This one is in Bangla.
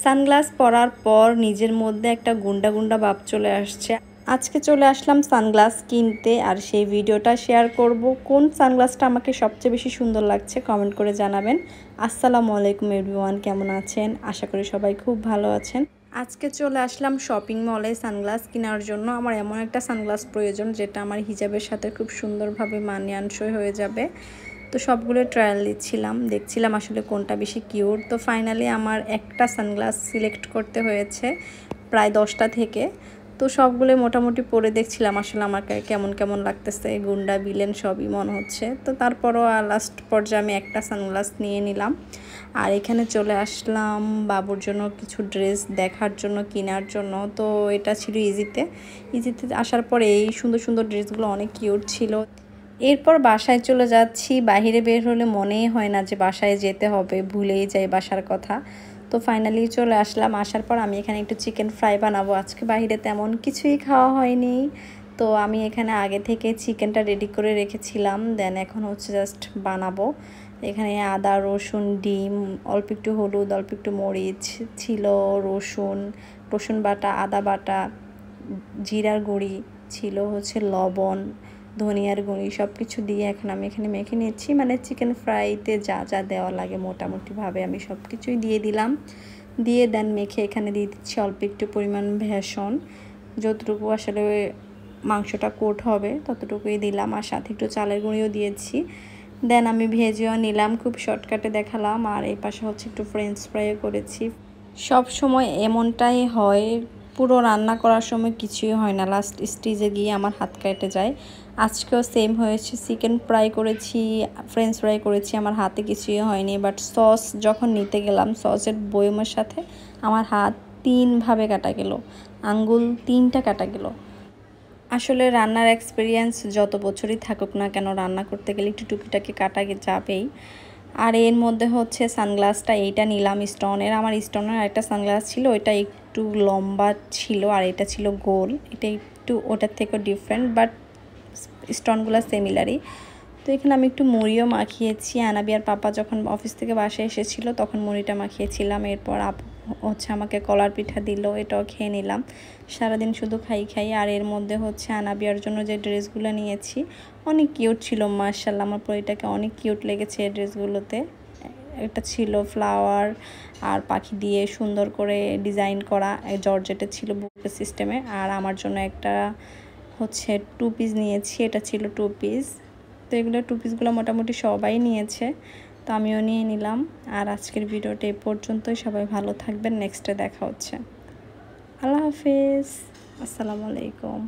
সানগ্লাস পরার পর নিজের মধ্যে একটা গুন্ডা গুন্ডা ভাব চলে আসছে। আজকে চলে আসলাম সানগ্লাস কিনতে, আর সেই ভিডিওটা শেয়ার করব। কোন সানগ্লাসটা আমাকে সবচেয়ে বেশি সুন্দর লাগছে কমেন্ট করে জানাবেন। আসসালামু আলাইকুম এভরিওয়ান, কেমন আছেন? আশা করি সবাই খুব ভালো আছেন। আজকে চলে আসলাম শপিং মলে সানগ্লাস কেনার জন্য। আমার এমন একটা সানগ্লাস প্রয়োজন যেটা আমার হিজাবের সাথে খুব সুন্দরভাবে মানানসই হয়ে যাবে। তো সবগুলো ট্রায়াল দেখছিলাম আসলে কোনটা বেশি কিউট। তো ফাইনালি আমার একটা সানগ্লাস সিলেক্ট করতে হয়েছে প্রায় 10টা থেকে। তো সবগুলো মোটামুটি পরে দেখছিলাম আসলে আমাকে কেমন কেমন লাগতেছে, গুন্ডা বিলেন সবই মনে হচ্ছে। তো তারপরও লাস্ট পর্যায়ে আমি একটা সানগ্লাস নিয়ে নিলাম। আর এখানে চলে আসলাম বাবুর জন্য কিছু ড্রেস দেখার জন্য, কেনার জন্য। তো এটা ছিল ইজিতে আসার পরে এই সুন্দর সুন্দর ড্রেসগুলো অনেক কিউট ছিল। এরপর বাসায় চলে যাচ্ছি। বাহিরে বের হলে মনেই হয় না যে বাসায় যেতে হবে, ভুলেই যাই বাসার কথা। তো ফাইনালি চলে আসলাম। আসার পর আমি এখানে একটু চিকেন ফ্রাই বানাবো। আজকে বাহিরে তেমন কিছুই খাওয়া হয়নি, তো আমি এখানে আগে থেকে চিকেনটা রেডি করে রেখেছিলাম। দেন এখন হচ্ছে জাস্ট বানাবো। এখানে আদা, রসুন, ডিম, অল্প একটু হলুদ, অল্প একটু মরিচ ছিল, রসুন বাটা, আদা বাটা, জিরার গুঁড়ি ছিল, হচ্ছে লবণ, ধনিয়ার গুঁড়ি, সব কিছু দিয়ে এখন আমি এখানে মেখে নিচ্ছি। মানে চিকেন ফ্রাইতে যা যা দেওয়া লাগে মোটামুটিভাবে আমি সব কিছুই দিয়ে দিলাম। দিয়ে দেন মেখে এখানে দিয়ে দিচ্ছি অল্প একটু পরিমাণ বেসন, যতটুকু আসলে মাংসটা কোট হবে ততটুকুই দিলাম। আর সাথে একটু চালের গুঁড়িও দিয়েছি। দেন আমি ভেজেও নিলাম, খুব শর্টকাটে দেখালাম। আর এই পাশে হচ্ছে একটু ফ্রেঞ্চ ফ্রাইও করেছি। সব সময় এমনটাই হয়, পুরো রান্না করার সময় কিছুই হয় না, লাস্ট স্টেজে গিয়ে আমার হাত কেটে যায়। আজকেও সেম হয়েছে, চিকেন ফ্রাই করেছি, ফ্রেঞ্চ ফ্রাই করেছি, আমার হাতে কিছুই হয়নি। বাট সস যখন নিতে গেলাম, সসের বয়মের সাথে আমার হাত 3ভাবে কাটা গেল, আঙ্গুল 3টা কাটা গেল। আসলে রান্নার এক্সপিরিয়েন্স যত বছরই থাকুক না কেন, রান্না করতে গেলে একটু টুকিটাকি কাটা যাবেই। আর এর মধ্যে হচ্ছে সানগ্লাসটা এইটা নিলাম স্টোনের। আমার স্টোনের একটা সানগ্লাস ছিল, ওইটা একটু লম্বা ছিল আর এটা ছিল গোল। এটা একটু ওটার থেকেও ডিফারেন্ট, বাট স্টোনগুলো সিমিলারই। তো এখানে আমি একটু মুড়িও মাখিয়েছি। আনাবিয়ার পাপা যখন অফিস থেকে বাসায় এসেছিলো তখন মুড়িটা মাখিয়েছিলাম। এরপর আপু হচ্ছে আমাকে কলার পিঠা দিল, এটাও খেয়ে নিলাম। সারাদিন শুধু খাই। আর এর মধ্যে হচ্ছে আনাবিয়ার জন্য যে ড্রেসগুলো নিয়েছি অনেক কিউট ছিল, মাশাআল্লাহ আমার পরিটাকে অনেক কিউট লেগেছে এই ড্রেসগুলোতে। এটা ছিল ফ্লাওয়ার আর পাখি দিয়ে সুন্দর করে ডিজাইন করা, জর্জেটের ছিল বুকে সিস্টেমে। আর আমার জন্য একটা হচ্ছে 2 পিস নিয়েছি, এটা ছিল 2 পিস। তো এগুলো 2 পিসগুলো মোটামুটি সবাই নিয়েছে, তো আমিও নিয়ে নিলাম। আর আজকের ভিডিওটা এই পর্যন্তই। সবাই ভালো থাকবেন, নেক্সটে দেখা হচ্ছে। আল্লাহ হাফেজ, আসসালামু আলাইকুম।